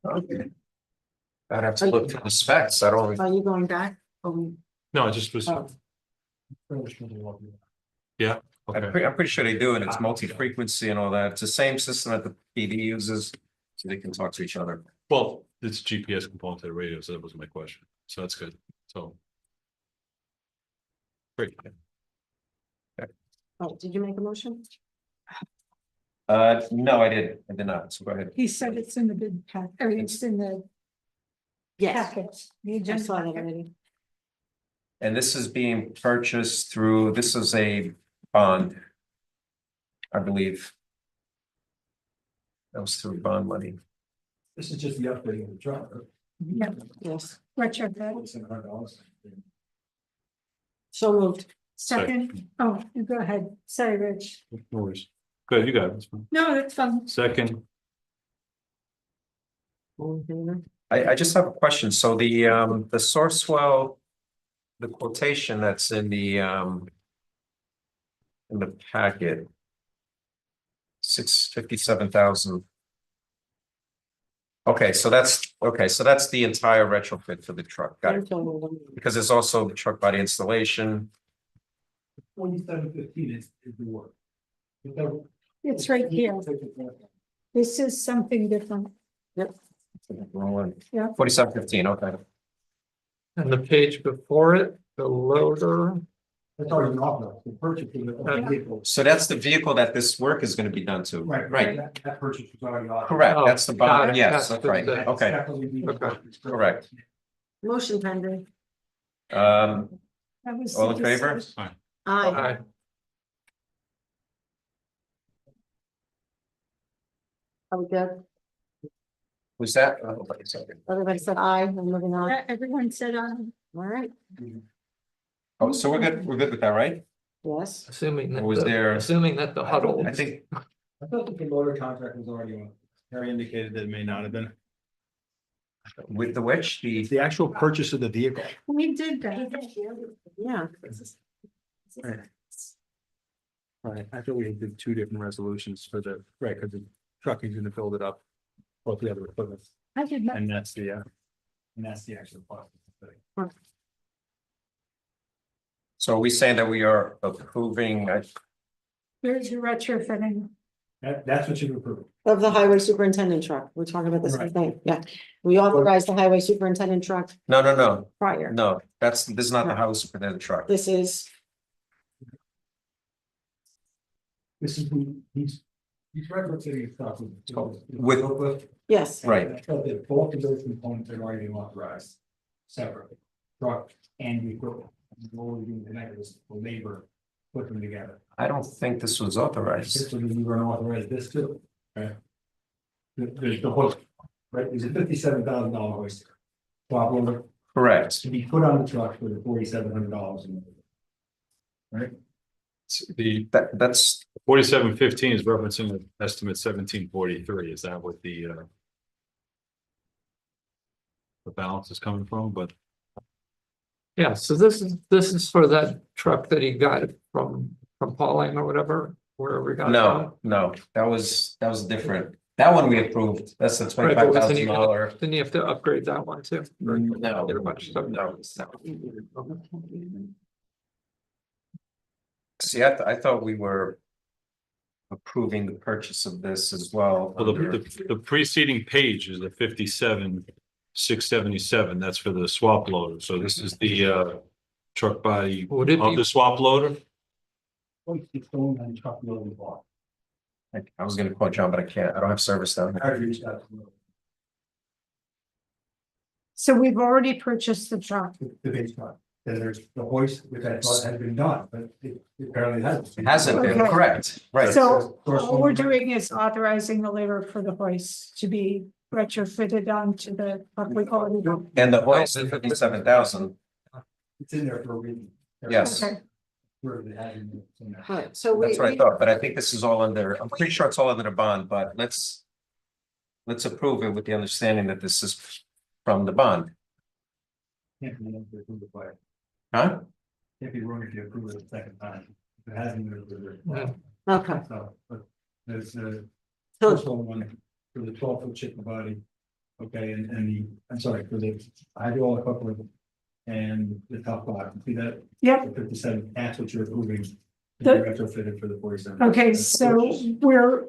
Okay. I'd have to look through the specs. I don't. Are you going back? No, I just was. Oh. Yeah, okay. I'm pretty sure they do, and it's multi-frequency and all that. It's the same system that the PD uses, so they can talk to each other. Well, it's GPS component to the radio, so that was my question. So that's good. So. Great. Oh, did you make a motion? No, I did not. So go ahead. He said it's in the bid pack, or it's in the Yes, packet. The I agenda saw that packet. already. And this is being purchased through, this is a bond. I believe. That was through bond money. This is just the upgrade of the truck. Yeah, Yes, retrofit. so moved. Second, oh, you go ahead. Sorry, Rich. No worries. Good, you got it. That's fine. No, that's fine. Second, All in favor? I just have a question. So the Sourcewell. The quotation that's in the packet. 657,000. Okay, so that's the entire retrofit for the truck. Got it. Because there's also the truck body installation. 2715 is the work. It's right here. This is something different. Yeah. 4715, okay. And the page before it, the loader, That's already been authorized. The purchase of the vehicle. So that's the vehicle that this work is gonna be done to. Right, That purchase was already authorized. correct. Oh, That's the got bond. it. Yes, That's that's right. the- Okay, correct. Motion pending. Um, That was all in favor? decided. Aye. aye. Are we good? Who's that? Oh, wait a second. Everybody said aye, we're moving on. Yeah, everyone said, All right, Oh, so we're good with that, right? yes. Assuming that, Was there- assuming that the huddle. I think, I thought the motor contract was already on. Harry indicated that it may not have been. with the which, It's the actual purchase of the vehicle. we did that. Yeah, Right, I thought we did two different resolutions for the, right, because the trucking's gonna build it up. Both the other equipment, I did not. and that's the, And that's the actual cost. So are we saying that we are approving, There's your retrofitting. That's what you approve. Of the highway superintendent truck, we're talking about the same Right. thing, yeah. We authorized the highway superintendent truck no, prior. no, this is not the house superintendent truck. This is, This is, he's referencing stuff With- yes, Right. Both of those components are already authorized separately, truck and the equipment. What we're doing tonight is the labor, put them together. I don't think this was authorized. This one, you were gonna authorize this too, right? The hoist, right, there's a $57,000 hoist. Swap over Correct. to be put on the truck for the $4,700. Right? The That's, 4715 is referencing the estimate 1743. Is that what the balance is coming from? But Yeah, so this is for that truck that he got from Pauling or whatever, where we got it from. no, that was different. That one we approved. That's the Right, but $25,000. then you have to upgrade that one too. or No, get a bunch of no. stuff. See, I thought we were approving the purchase of this as well. well, the preceding page is the 57,677. That's for the swap loader. So this is the truck body Would it of be, the swap loader. It's going on truck loading block. I was gonna call John, but I can't. I don't have service down I there. reached out to So we've already purchased the truck. the base truck. Then there's the hoist, which I thought had been done, but it apparently hasn't. It hasn't been, Okay. correct, right. So First all one. we're doing is authorizing the labor for the hoist to be retrofitted onto the, what we already have. And the hoist is 57,000. It's in there for a reason. Yes. Okay, Where it hasn't been, it's in there. alright, so we, That's what I thought, but I think this is all under, I'm pretty sure it's all under the bond, but let's approve it with the understanding that this is from the bond, Can't be wrong if you approve it by- huh? Can't be wrong if you approve it a second time. If it hasn't been approved. Yeah. okay, So, but there's the so, first one for the 12-foot chicken body. Okay, and I'm sorry, for the hydraulic coupler and the top block, see that? yep. The 57, that's what you're approving. to be The- Retrofitted for the 47. Okay, That's so purchase we're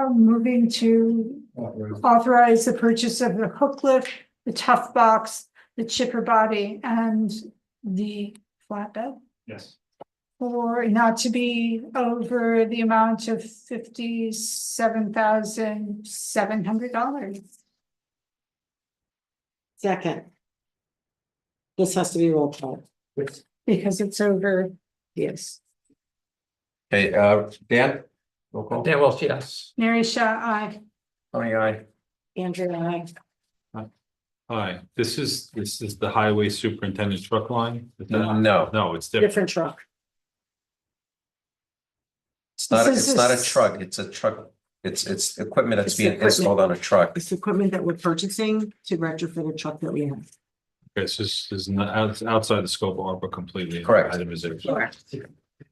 moving to authorized. authorize the purchase of the hook lift, the tough box, the chipper body, and the flatbed Yes, for not to be over the amount of $57,700. second. This has to be roll call. Because it's over, Yes. Okay, Dan? Roll call. Dan Welch, yes. Mary Shaw, aye. Tony, aye. Andrew, I, Hi, this is the highway superintendent truck line. Is that- No, No, it's different. different truck. it's not, This is it's not a s- truck, it's a truck, it's equipment that's It's being equipment. installed on a truck. It's equipment that we're purchasing to retrofit a truck that we have. This is not outside the scope of ARPA completely. Correct. Itemization.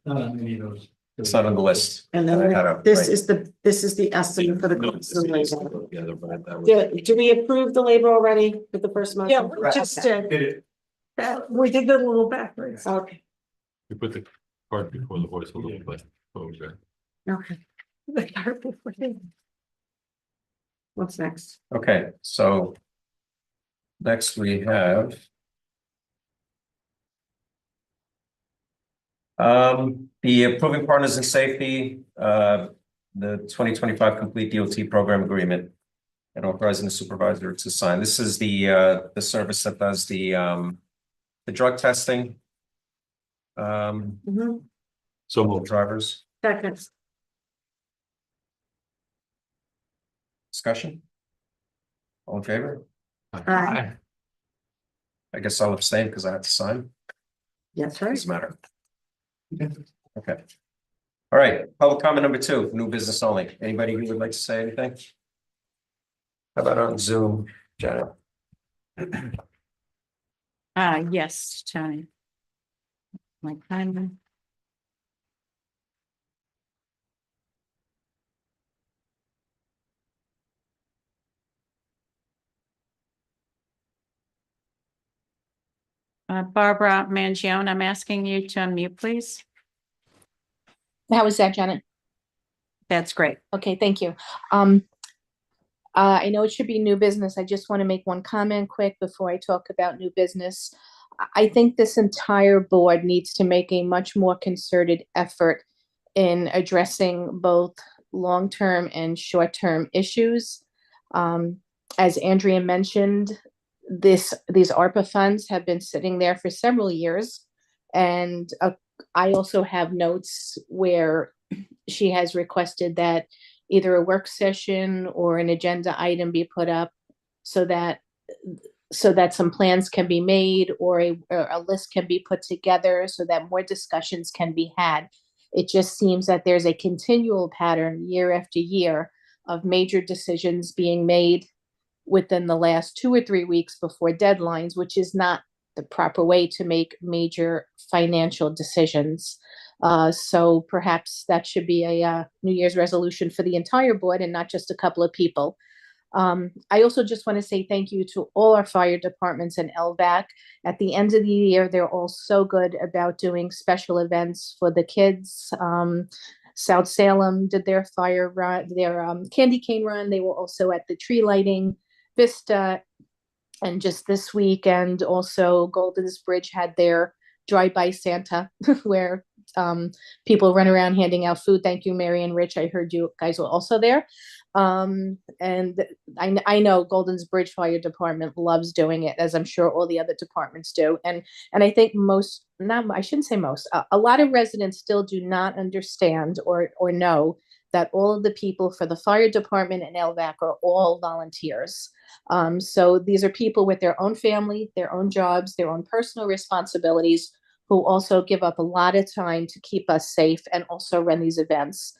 not on any of those. It's not on the list. And then this is the estimate for the cost of the labor. Together, but that was- Do we approve the labor already with the first motion? Yeah, we just did. Did it? We did it a little backwards. Okay, We put the cart before the horse a little bit. Okay. okay. The carpet for him. What's next? Okay, so next we have the approving partners in safety, the 2025 complete DOT program agreement and authorizing the supervisor to sign. This is the service that does the drug testing Mhm. So for moved. drivers. Second, Discussion? All in favor? aye, I guess I'll abstain because I have to sign. that's right. Doesn't matter. Okay. All right, public comment number 2, new business only. Anybody who would like to say anything? How about on Zoom, Jenna? Yes, Tony. My time. Barbara Mangione, I'm asking you to unmute, please. How was that, Janet? That's great. Okay, thank you. I know it should be new business. I just want to make one comment quick before I talk about new business. I think this entire board needs to make a much more concerted effort in addressing both long-term and short-term issues. As Andrea mentioned, these ARPA funds have been sitting there for several years. And I also have notes where she has requested that either a work session or an agenda item be put up so that some plans can be made or a list can be put together so that more discussions can be had. It just seems that there's a continual pattern year after year of major decisions being made within the last 2 or 3 weeks before deadlines, which is not the proper way to make major financial decisions. So perhaps that should be a New Year's resolution for the entire board and not just a couple of people. I also just want to say thank you to all our fire departments and LVAC. At the end of the year, they're all so good about doing special events for the kids. South Salem did their fire run, their candy cane run. They were also at the tree lighting. Vista, and just this weekend also Golden's Bridge had their drive-by Santa where people run around handing out food. Thank you, Mary and Rich. I heard you guys were also there. And I know Golden's Bridge Fire Department loves doing it, as I'm sure all the other departments do. And I think I shouldn't say most, a lot of residents still do not understand or know that all of the people for the fire department and LVAC are all volunteers. So these are people with their own family, their own jobs, their own personal responsibilities, who also give up a lot of time to keep us safe and also run these events.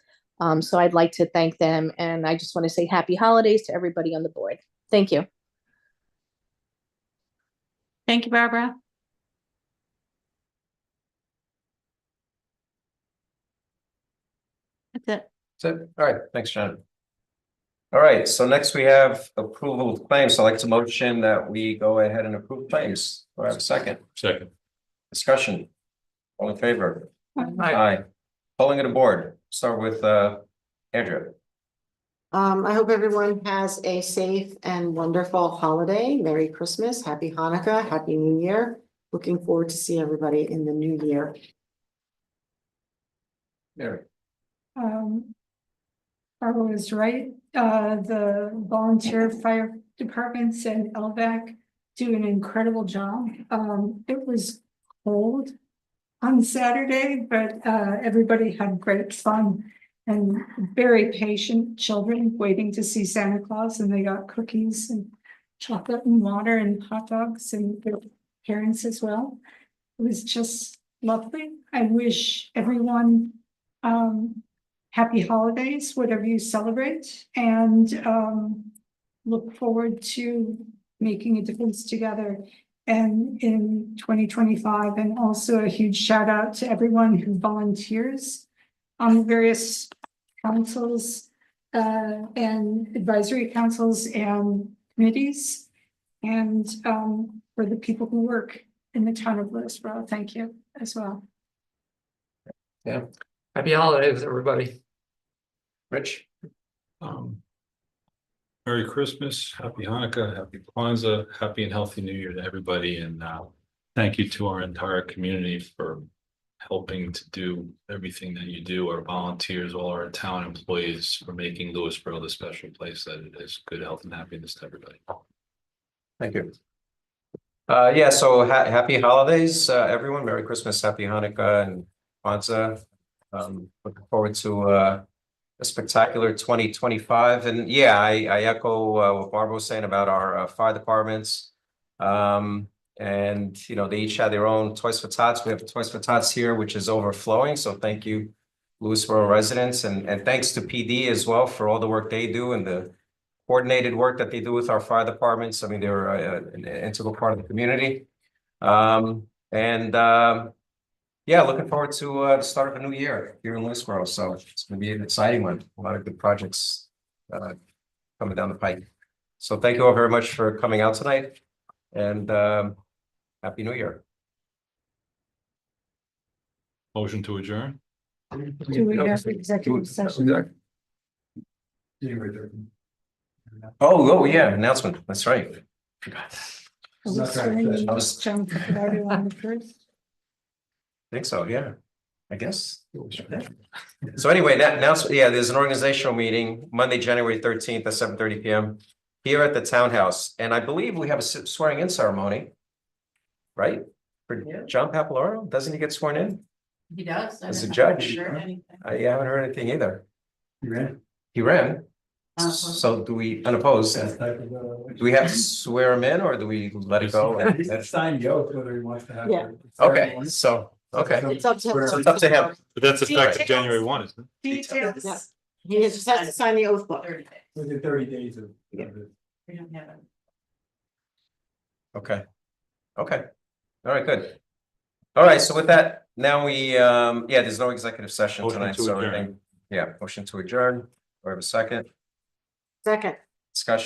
So I'd like to thank them. And I just want to say happy holidays to everybody on the board. Thank you. Thank you, Barbara. That's it. That's it. All right, thanks, John. All right, so next we have approval of claims. So I'd like to motion that we go ahead and approve claims. Do I have a second? Second. Discussion. All in favor? Aye. Aye. Polling of the board. Start with Andrea. I hope everyone has a safe and wonderful holiday. Merry Christmas, Happy Hanukkah, Happy New Year. Looking forward to see everybody in the new year. Mary. Barbara was right. The volunteer fire departments and LVAC do an incredible job. It was cold on Saturday, but everybody had great fun and very patient children waiting to see Santa Claus, and they got cookies and chocolate and water and hot dogs, and their parents as well. It was just lovely. I wish everyone happy holidays, whatever you celebrate, and look forward to making a difference together and in 2025. And also a huge shout out to everyone who volunteers on the various councils and advisory councils and committees, and for the people who work in the town of Lewisboro. Thank you as well. Yeah. Happy holidays, everybody. Rich. Merry Christmas, Happy Hanukkah, Happy Kwanzaa, Happy and Healthy New Year to everybody. And thank you to our entire community for helping to do everything that you do, our volunteers, all our town employees, for making Lewisboro the special place that it is. Good health and happiness to everybody. Thank you. Yeah, so happy holidays, everyone. Merry Christmas, Happy Hanukkah and Kwanzaa. Looking forward to a spectacular 2025. And yeah, I echo what Barbara was saying about our fire departments. And you know, they each have their own Toys for Tots. We have Toys for Tots here, which is overflowing. So thank you, Lewisboro residents, and thanks to PD as well for all the work they do and the coordinated work that they do with our fire departments. I mean, they're an integral part of the community. Yeah, looking forward to the start of a new year here in Lewisboro. So it's going to be an exciting one. A lot of good projects coming down the pike. So thank you all very much for coming out tonight, and Happy New Year. Motion to adjourn? Do we have executive session? Oh, yeah, announcement, that's right. Forgot. Are we swearing I was- John Picardo on the first? Think so, yeah, I guess. So anyway, that announcement, yeah, there's an organizational meeting Monday, January 13th at 7:30 PM. Here at the townhouse, and I believe we have a swearing in ceremony. Right? For John Papalaro, doesn't he get sworn in? He does. As a judge. I haven't heard anything either. He ran. So do we unopposed? Do we have to swear him in or do we let it go? Signed the oath whether he wants to have. Yeah. Okay, so, okay, It's up to him. so it's up to him. But that's effective January 1, isn't it? Yeah. He just has to sign the oath book. Within 30 days of. Yeah. We don't have it. Okay. Okay. All right, good. All right, so with that, now we, yeah, there's no executive session Motion tonight, to so adjourn. everything. Yeah, motion to adjourn. Or have a second Second. discussion.